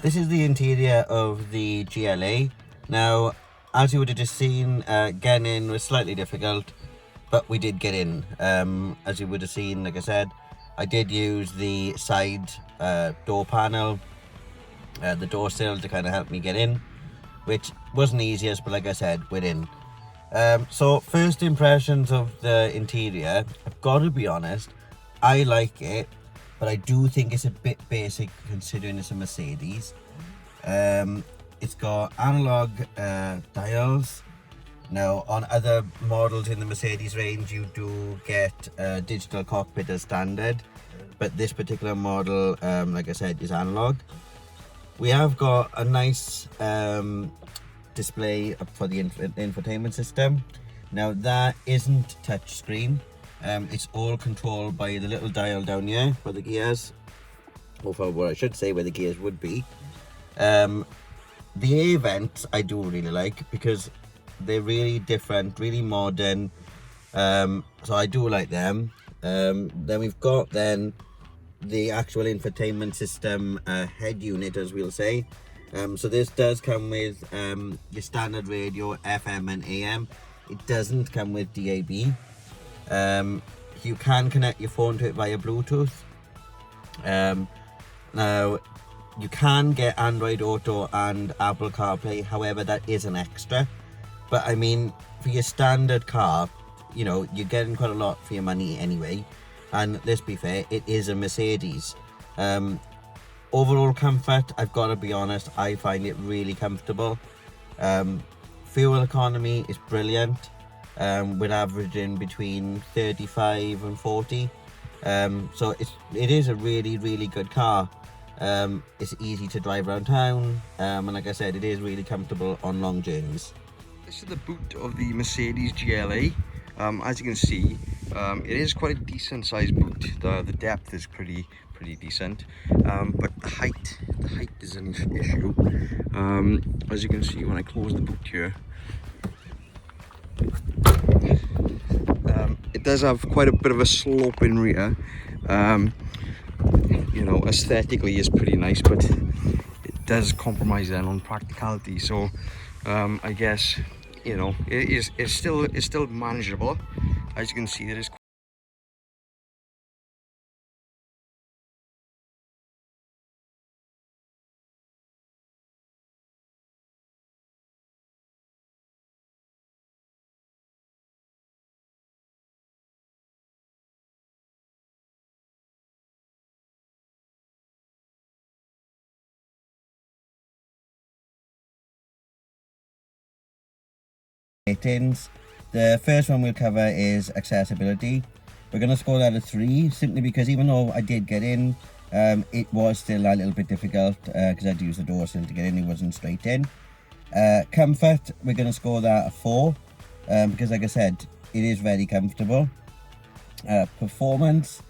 This is the interior of the GLA. Now, as you would have just seen, getting in was slightly difficult, but we did get in. As you would have seen, like I said, I did use the side door panel, the door sill, to kind of help me get in, which wasn't the easiest, but like I said, we're in. So first impressions of the interior, I've got to be honest, I like it, but I do think it's a bit basic considering it's a Mercedes. It's got analog dials. Now on other models in the Mercedes range you do get a digital cockpit as standard, but this particular model, like I said, is analog. We have got a nice display for the infotainment system. Now that isn't touchscreen. It's all controlled by the little dial down here for the gears, or for what I should say, where the gears would be. The A vents I do really like because they're really different, really modern. So I do like them. Then we've got the actual infotainment system head unit, as we'll say. So this does come with your standard radio, FM and AM. It doesn't come with DAB. You can connect your phone to it via Bluetooth. Now you can get Android Auto and Apple CarPlay, however that is an extra. But I mean, for your standard car, you know, you're getting quite a lot for your money anyway. And let's be fair, it is a Mercedes. Overall comfort, I've got to be honest, I find it really comfortable. Fuel economy is brilliant. We're averaging between 35 and 40. So it is a really good car. It's easy to drive around town, and like I said, it is really comfortable on long journeys. This is the boot of the Mercedes GLA. As you can see, it is quite a decent sized boot. The depth is pretty decent, but the height is an issue. As you can see when I close the boot here, it does have quite a bit of a slope in rear. You know, aesthetically is pretty nice, but it does compromise then on practicality. So I guess, you know, it's still manageable. As you can see, there is ratings. The first one we'll cover is accessibility. We're going to score that a 3, simply because even though I did get in, it was still a little bit difficult because I had to use the door sill to get in. It wasn't straight in. Comfort, we're going to score that a 4 because, like I said, it is very comfortable. Performance,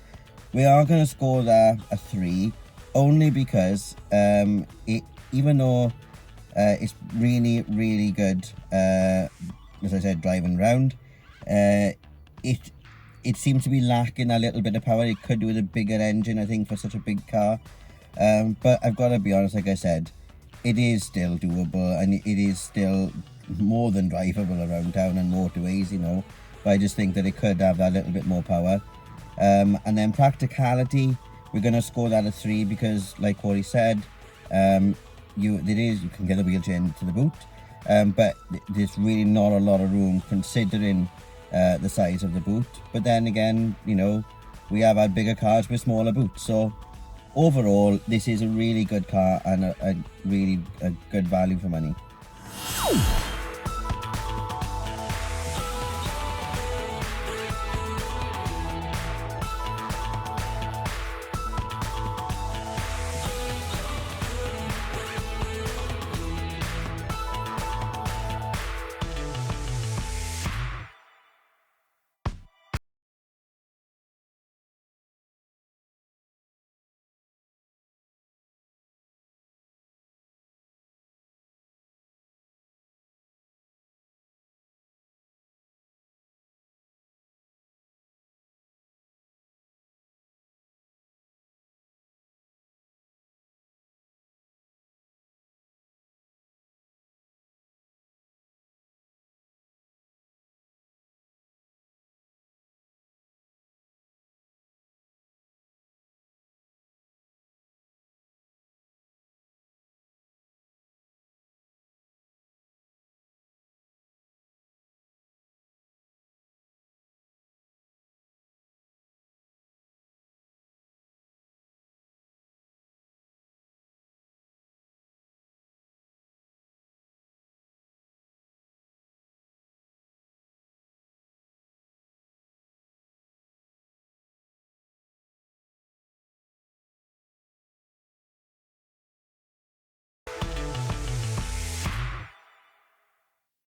we are going to score that a 3, only because even though it's really good, as I said, driving around, it seems to be lacking a little bit of power. It could do with a bigger engine, I think, for such a big car. But I've got to be honest, like I said, it is still doable, and it is still more than drivable around town and motorways, you know. But I just think that it could have that little bit more power. And then practicality, we're going to score that a 3 because, like Corey said, you can get a wheelchair into the boot, but there's really not a lot of room considering the size of the boot. But then again, you know, we have had bigger cars with smaller boots. So overall, this is a really good car and a really good value for money.